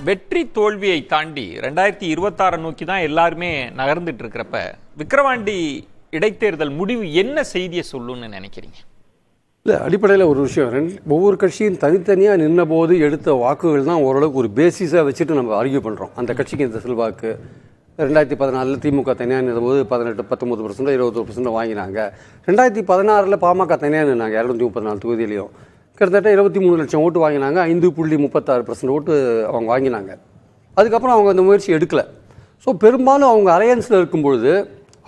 வெற்றி தோல்வியை தாண்டி 2026 நோக்கி தான் எல்லாருமே நகர்ந்துட்டு இருக்கிறப்ப விக்கிரவாண்டி இடைத்தேர்தல் முடிவு என்ன செய்தியை சொல்லுன்னு நினைக்கிறீங்க? இல்லை, அடிப்படையில் ஒரு விஷயம், ஒவ்வொரு கட்சியும் தனித்தனியாக நின்ற போது எடுத்த வாக்குகள் தான் ஓரளவுக்கு ஒரு பேசிஸாக வச்சுட்டு நம்ம ஆர்கியூ பண்ணுறோம். அந்த கட்சிக்கு இந்த செல்வாக்கு 2014 திமுக தனியாக நின்றபோது 18-19% 21% வாங்கினாங்க. 2016 பாமக தனியாக நின்னாங்க 234 தொகுதியிலையும் கிட்டத்தட்ட 23 லட்சம் ஓட்டு வாங்கினாங்க. 5.36% ஓட்டு அவங்க வாங்கினாங்க. அதுக்கப்புறம் அவங்க அந்த முயற்சி எடுக்கலை. ஸோ பெரும்பாலும் அவங்க அலையன்ஸில் இருக்கும்பொழுது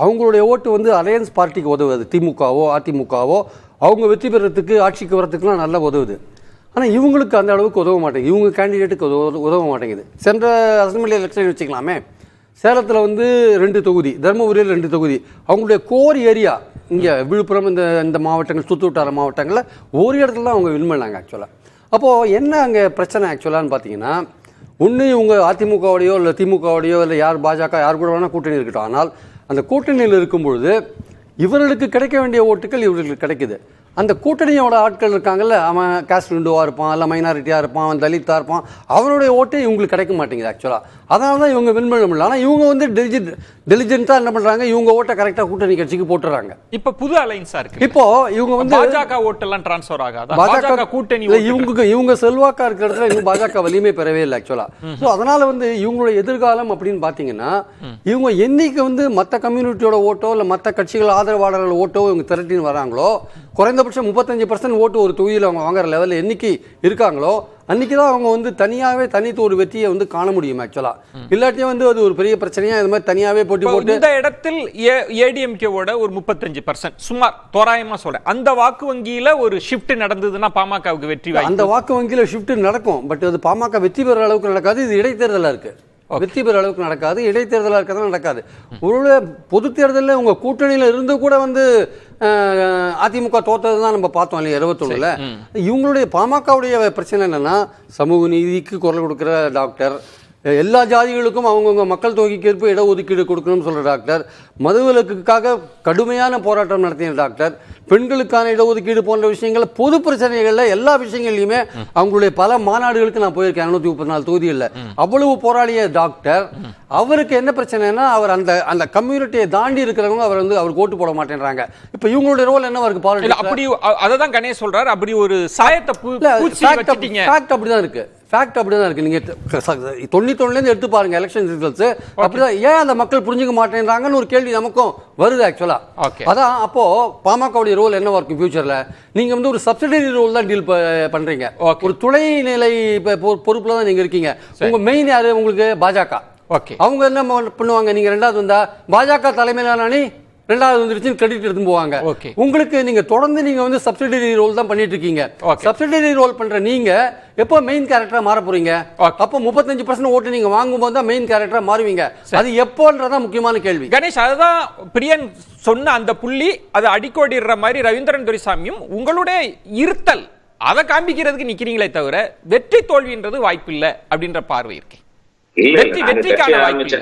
அவங்களுடைய ஓட்டு வந்து அலையன்ஸ் பார்ட்டிக்கு உதவுது. திமுகவோ அதிமுகவோ அவங்க வெற்றி பெறத்துக்கு ஆட்சிக்கு வரத்துக்குலாம் நல்லா உதவுது. ஆனால் இவங்களுக்கு அந்த அளவுக்கு உதவ மாட்டேங்குது. இவங்க கேண்டிடேட்டுக்கு உதவ மாட்டேங்குது. சென்ற அசம்பிளி எலெக்ஷன் வச்சுக்கலாமே, சேலத்தில் வந்து 2 தொகுதி, தருமபுரியில் 2 தொகுதி, அவங்களுடைய கோர் ஏரியா இங்கே விழுப்புரம் இந்த மாவட்டங்கள் சுற்றுவட்டார மாவட்டங்களில் ஒரு இடத்துல தான் அவங்க வின் பண்ணாங்க ஆக்சுவலாக. அப்போது என்ன அங்கே பிரச்சனை ஆக்சுவலான்னு பார்த்தீங்கன்னா, ஒன்று இவங்க அதிமுகவோடையோ இல்லை திமுகவோடையோ இல்லை யார் பாஜக யார் கூட வேணால் கூட்டணி இருக்கட்டும், ஆனால் அந்த கூட்டணியில் இருக்கும்பொழுது இவர்களுக்கு கிடைக்க வேண்டிய ஓட்டுகள் இவர்களுக்கு கிடைக்குது. அந்த கூட்டணியோட ஆட்கள் இருக்காங்கல்ல, அவன் காஸ்ட் விண்டோவாக இருப்பான், இல்லை மைனாரிட்டியாக இருப்பான், அவன் தலித்தாக இருப்பான், அவனுடைய ஓட்டே இவங்களுக்கு கிடைக்க மாட்டேங்குது ஆக்சுவலாக. அதனால தான் இவங்க வின் பண்ண முடியல. ஆனால் இவங்க வந்து டெலிஜென்ட்டாக என்ன பண்ணுறாங்க, இவங்க ஓட்டை கரெக்டாக கூட்டணி கட்சிக்கு போட்டுறாங்க. இப்போ புது அலைன்ஸாக இருக்கு. இப்போ இவங்க வந்து பாஜக ஓட்டெல்லாம் டிரான்ஸ்ஃபர் ஆகாது. பாஜக கூட்டணி இவங்க செல்வாக்கா இருக்கிற இடத்துல இன்னும் பாஜக வலிமை பெறவே இல்லை ஆக்சுவலா. ஸோ அதனால வந்து இவங்களுடைய எதிர்காலம் அப்படின்னு பார்த்தீங்கன்னா, இவங்க என்னைக்கு வந்து மற்ற கம்யூனிட்டியோட ஓட்டோ இல்லை மற்ற கட்சிகள் ஆதரவாளர்கள் ஓட்டோ இவங்க திரட்டின்னு வராங்களோ, குறைந்தபட்சம் 35% ஓட்டு ஒரு தொகுதியில் அவங்க வாங்குற லெவலில் என்னைக்கு இருக்காங்களோ அன்னைக்கு தான் அவங்க வந்து தனியாகவே தனித்து ஒரு வெற்றியை வந்து காண முடியும் ஆக்சுவலா. இல்லாட்டியும் வந்து அது ஒரு பெரிய பிரச்சனையா இது மாதிரி தனியாகவே போட்டி போட்டு இந்த இடத்தில் ஏடிஎம்கேவோட ஒரு 35% சுமார் தோராயமா சொல்ல அந்த வாக்கு வங்கியில ஒரு ஷிஃப்ட் நடந்ததுன்னா பாமகவுக்கு வெற்றி. அந்த வாக்கு வங்கியில ஷிஃப்ட் நடக்கும், பட் அது பாமக வெற்றி பெற அளவுக்கு நடக்காது. இது இடைத்தேர்தலா இருக்கு, வெற்றி பெற அளவுக்கு நடக்காது. இடைத்தேர்தலாக இருக்கிறது நடக்காது. ஒரு பொது தேர்தலில் உங்க கூட்டணியில் இருந்து கூட வந்து அதிமுக தோத்தது தான் நம்ம பார்த்தோம் இல்லையா 21ல். இவங்களுடைய பாமகவுடைய பிரச்சனை என்னன்னா, சமூக நீதிக்கு குரல் கொடுக்குற டாக்டர், எல்லா ஜாதிகளுக்கும் அவங்கவுங்க மக்கள் தொகைக்கு ஏற்ப இடஒதுக்கீடு கொடுக்கணும்னு சொல்கிற டாக்டர், மதுவிலக்குக்காக கடுமையான போராட்டம் நடத்திய டாக்டர், பெண்களுக்கான இடஒதுக்கீடு போன்ற விஷயங்கள், பொது பிரச்சனைகளில் எல்லா விஷயங்கள்லையுமே அவங்களுடைய பல மாநாடுகளுக்கு நான் போயிருக்கேன் 234 தொகுதிகளில். அவ்வளவு போராடிய டாக்டர், அவருக்கு என்ன பிரச்சனைனா, அவர் அந்த கம்யூனிட்டியை தாண்டி இருக்கிறவங்க அவர் வந்து அவருக்கு ஓட்டு போட மாட்டேன்றாங்க. இப்போ இவங்களுடைய ரோல் என்னவா இருக்கு பாருங்க. அப்படி அதை தான் கணேஷ் சொல்றாரு. அப்படி ஒரு சாயத்தை அப்படிதான் இருக்கு. ஃபேக்ட் அப்படிதான் இருக்கு. நீங்க 91லேருந்து எடுத்து பாருங்க எலெக்ஷன் ரிசல்ட்ஸ். அப்படிதான். ஏன் அந்த மக்கள் புரிஞ்சுக்க மாட்டேன்றாங்கன்னு ஒரு கேள்வி நமக்கும் வருது ஆக்சுவலா. அதான் அப்போ பாமகவுடைய ரோல் என்னவா இருக்கும் ஃபியூச்சர்ல? நீங்க வந்து ஒரு சப்சிடரி ரோல் தான் டீல் பண்றீங்க. ஒரு துணைநிலை பொறுப்புல தான் நீங்க இருக்கீங்க. உங்க மெயின் யாரு? உங்களுக்கு பாஜக. அவங்க என்ன பண்ணுவாங்க? நீங்க 2வது வந்தா பாஜக தலைமையிலான அணி 2வது வந்துருச்சுன்னு கிரெடிட் எடுத்து போவாங்க. உங்களுக்கு நீங்க தொடர்ந்து நீங்க வந்து சப்சிடரி ரோல் தான் பண்ணிட்டு இருக்கீங்க. சப்சிடரி ரோல் பண்ற நீங்க எப்போ மெயின் கேரக்டரா மாற போறீங்க? அப்போ 35% ஓட்டு நீங்க வாங்கும் போது தான் மெயின் கேரக்டரா மாறுவீங்க. அது எப்போன்றதான் முக்கியமான கேள்வி. கணேஷ், அதுதான் பிரியன் சொன்ன அந்த புள்ளி. அது அடிக்கோடிடுற மாதிரி ரவீந்திரன் துரைசாமியும் உங்களுடைய இருத்தல் அதை காண்பிக்கிறதுக்கு நிக்கிறீங்களே தவிர வெற்றி தோல்வின்றது வாய்ப்பு இல்லை அப்படின்ற பார்வை இருக்கு.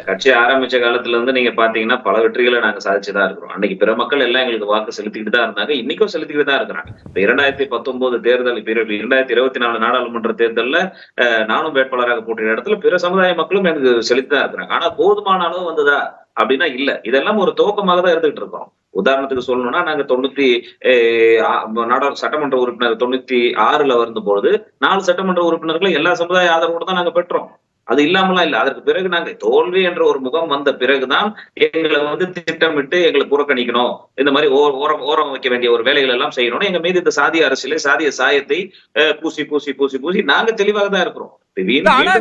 கட்சி ஆரம்பிச்ச காலத்துல இருந்து நீங்க பாத்தீங்கன்னா பல வெற்றிகளை நாங்க சாதிச்சுதான் இருக்கிறோம். அன்னைக்கு பிற மக்கள் எல்லாம் எங்களுக்கு வாக்கு செலுத்திக்கிட்டு தான் இருந்தாங்க, இன்னைக்கும் செலுத்திக்கிட்டு தான் இருக்கிறாங்க. இப்ப 2019 தேர்தல், 2024 நாடாளுமன்ற தேர்தல்ல நானும் வேட்பாளராக போட்டிய இடத்துல பிற சமுதாய மக்களும் எனக்கு செலுத்திதான் இருக்கிறாங்க. ஆனா போதுமான அளவு வந்ததா அப்படின்னா இல்ல. இதெல்லாம் ஒரு துவக்கமாக தான் இருந்துகிட்டு இருக்கோம். உதாரணத்துக்கு சொல்லணும்னா, நாங்க 90 சட்டமன்ற உறுப்பினர் 96ல வரும்போது 4 சட்டமன்ற உறுப்பினர்களை எல்லா சமுதாய ஆதரவோடு தான் நாங்க பெற்றோம். அது இல்லாமலாம் இல்ல. அதற்கு பிறகு நாங்க தோல்வி என்ற ஒரு முகம் வந்த பிறகுதான் எங்களை வந்து திட்டமிட்டு எங்களை புறக்கணிக்கணும், இந்த மாதிரி ஓரம் வைக்க வேண்டிய ஒரு வேலைகள் எல்லாம் செய்யணும். எங்க மீது இந்த சாதிய அரசியலை சாதிய சாயத்தை பூசி பூசி பூசி பூசி நாங்க தெளிவாக தான் இருக்கிறோம்.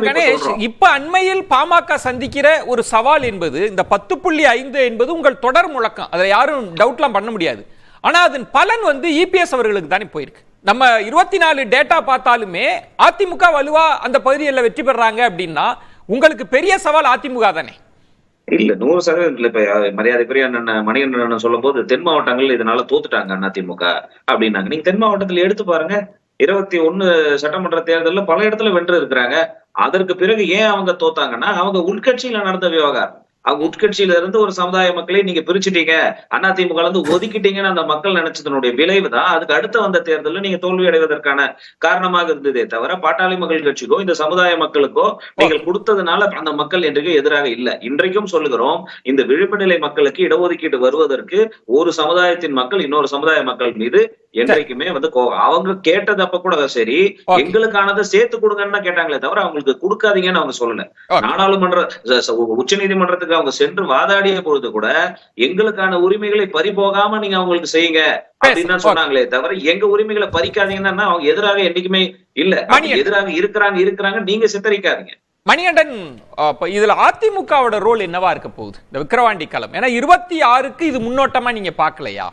கணேஷ், இப்ப அண்மையில் பாமக சந்திக்கிற ஒரு சவால் என்பது இந்த 10.5 என்பது உங்கள் தொடர் முழக்கம். அதை யாரும் டவுட்லாம் பண்ண முடியாது. ஆனா அதன் பலன் வந்து இபிஎஸ் அவர்களுக்கு தானே போயிருக்கு. நம்ம 24 டேட்டா பார்த்தாலுமே அதிமுக வலுவா அந்த பகுதியில் வெற்றி பெறாங்க அப்படின்னா உங்களுக்கு பெரிய சவால் அதிமுக தானே? இல்ல, 100% இல்ல. இப்ப மரியாதைக்குரிய மணிகண்டன் சொல்லும் போது தென் மாவட்டங்கள் இதனால தோத்துட்டாங்க அதிமுக அப்படின்னாங்க. நீங்க தென் மாவட்டத்தில் எடுத்து பாருங்க, 21 சட்டமன்ற தேர்தலில் பல இடத்துல வென்று இருக்கிறாங்க. அதற்கு பிறகு ஏன் அவங்க தோத்தாங்கன்னா, அவங்க உள்கட்சியில நடந்த விவகாரம். உட்கட்சியில இருந்து ஒரு சமுதாய மக்களை நீங்க பிரிச்சுட்டீங்க, அதிமுக இருந்து ஒதுக்கிட்டீங்கன்னு அந்த மக்கள் நினைச்சதனுடைய விளைவு தான் அதுக்கு அடுத்து வந்த தேர்தலில் நீங்க தோல்வி அடைவதற்கான காரணமாக இருந்ததே தவிர பாட்டாளி மக்கள் கட்சிக்கோ இந்த சமுதாய மக்களுக்கோ நீங்கள் கொடுத்ததுனால அந்த மக்கள் இன்றைக்கு எதிராக இல்ல. இன்றைக்கும் சொல்லுகிறோம், இந்த விழிப்பு நிலை மக்களுக்கு இடஒதுக்கீடு வருவதற்கு ஒரு சமுதாயத்தின் மக்கள் இன்னொரு சமுதாய மக்கள் மீது என்றைக்குமே வந்து அவங்க கேட்டது அப்ப கூட சரி எங்களுக்கானதை சேர்த்து கொடுங்கன்னு கேட்டாங்களே தவிர அவங்களுக்கு கொடுக்காதீங்கன்னு அவங்க சொல்லல. நாடாளுமன்ற உச்ச நீதிமன்றத்துக்கு அவங்க சென்று வாதாடிய பொழுது கூட எங்களுக்கான உரிமைகளை பறிபோகாம நீங்க அவங்களுக்கு செய்யுங்க அப்படின்னு சொன்னாங்களே தவிர எங்க உரிமைகளை பறிக்காதீங்கன்னா அவங்க எதிராக என்னைக்குமே இல்ல. எதிராக இருக்கிறாங்க நீங்க சித்தரிக்காதீங்க. மணிகண்டன், இதுல அதிமுகவோட ரோல் என்னவா இருக்க போகுது இந்த விக்கிரவாண்டி களம்? ஏன்னா 26க்கு இது முன்னோட்டமா நீங்க பாக்கலையா?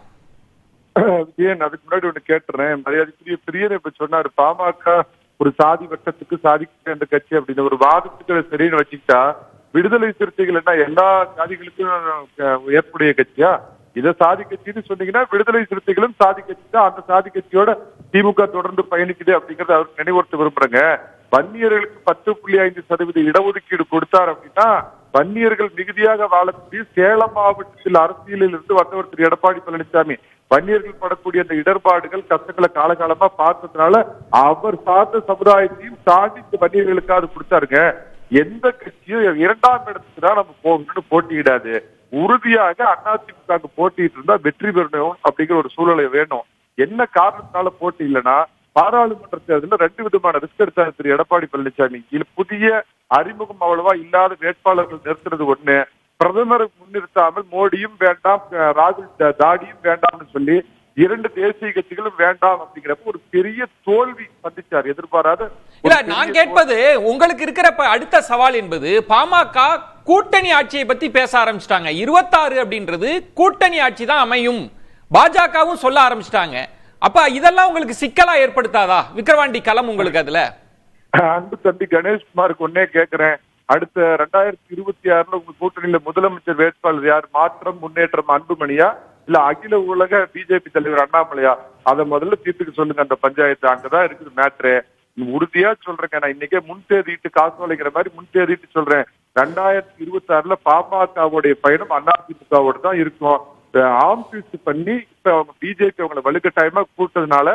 விஜயன், அதுக்கு முன்னாடி ஒண்ணு கேட்டுறேன். மரியாதைக்குரிய பிரியன் இப்ப சொன்னாரு, பாமக ஒரு சாதி வட்டத்துக்கு சாதிக்க அந்த கட்சி அப்படின்னு ஒரு வாதத்துக்கு சரின்னு வச்சுக்கிட்டா, விடுதலை சிறுத்தைகள் என்ன எல்லா சாதிகளுக்கும் ஏற்புடைய கட்சியா? இதை சாதி கட்சின்னு சொன்னீங்கன்னா விடுதலை சிறுத்தைகளும் சாதி கட்சி தான். அந்த சாதி கட்சியோட திமுக தொடர்ந்து பயணிக்குது அப்படிங்கறத அவருக்கு நினைவுறுத்த விரும்புறேங்க. வன்னியர்களுக்கு 10.5% இடஒதுக்கீடு கொடுத்தார் அப்படின்னா வன்னியர்கள் மிகுதியாக வாழக்கூடிய சேலம் மாவட்டத்தில் அரசியலில் இருந்து வந்தவர் திரு எடப்பாடி பழனிசாமி வன்னியர்கள் படக்கூடிய அந்த இடர்பாடுகள் கஷ்டங்களை காலகாலமா பார்த்ததுனால அவர் சார்ந்த சமுதாயத்தையும் தாண்டி இந்த வன்னியர்களுக்காக கொடுத்தாருங்க. எந்த கட்சியும் 2ஆம் இடத்துக்கு தான் நம்ம போகணும்னு போட்டியிடாது. உறுதியாக அதிமுக போட்டிட்டு இருந்தா வெற்றி பெறணும் அப்படிங்கிற ஒரு சூழலை வேணும். என்ன காரணத்தினால போட்டி இல்லைன்னா, பாராளுமன்ற தேர்தலில் 2 விதமான ரிஸ்க் எடுத்தாரு திரு எடப்பாடி பழனிசாமி. புதிய அறிமுகம் அவ்வளவா இல்லாத வேட்பாளர்கள் நிறுத்துறது ஒண்ணு, பிரதமரை முன்னிறுத்தாமல் மோடியும் வேண்டாம் ராகுல் தாடியும் வேண்டாம்னு சொல்லி 2 தேசிய கட்சிகளும் வேண்டாம் அப்படிங்கிறப்ப ஒரு பெரிய தோல்வி சந்திச்சார். எதிர்பாராத இல்ல, நான் கேட்பது உங்களுக்கு இருக்கிற அடுத்த சவால் என்பது பாமக கூட்டணி ஆட்சியை பத்தி பேச ஆரம்பிச்சிட்டாங்க. 26 அப்படின்றது கூட்டணி ஆட்சி தான் அமையும் பாஜகவும் சொல்ல ஆரம்பிச்சிட்டாங்க. அப்ப இதெல்லாம் உங்களுக்கு சிக்கலா ஏற்படுத்தாதா விக்கிரவாண்டி களம் உங்களுக்கு? அதுல அன்பு தம்பி கணேஷ்குமாருக்கு ஒன்னே கேட்கிறேன், அடுத்த 2026 உங்க கூட்டணியில முதலமைச்சர் வேட்பாளர் யார்? மாற்றம் முன்னேற்றம் அன்புமணியா இல்ல அகில உலக பிஜேபி தலைவர் அண்ணாமலையா? அதை முதல்ல தீர்த்துக்கு சொல்லுங்க. அந்த பஞ்சாயத்து அங்கதான் இருக்குது மேட்ரு. உறுதியா சொல்றேங்க, நான் இன்னைக்கே முன்தேதிட்டு காசோலைங்கிற மாதிரி முன்தேதிட்டு சொல்றேன். 2026 பாமகவுடைய பயணம் அதிமுகவோட தான் இருக்கும். ஆம்ஸ் பண்ணி இப்ப அவங்க பிஜேபி அவங்களை வலுக்கட்டாயமா கூட்டதுனால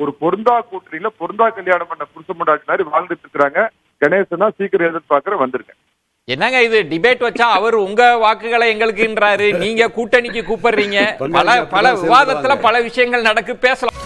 ஒரு பொருந்தா கூட்டணியில பொருந்தா கல்யாணம் பண்ண புருஷ முண்டாட்டி மாதிரி வாழ்ந்துட்டு இருக்கிறாங்க. கணேசனா சீக்கிரம் எதிர்பார்க்கிற வந்திருக்கேன். என்னங்க இது டிபேட் வச்சா அவர் உங்க வாக்குகளை எங்களுக்குன்றாரு, நீங்க கூட்டணிக்கு கூப்பிடுறீங்க. பல விவாதத்துல பல விஷயங்கள் நடக்கு, பேசலாம்.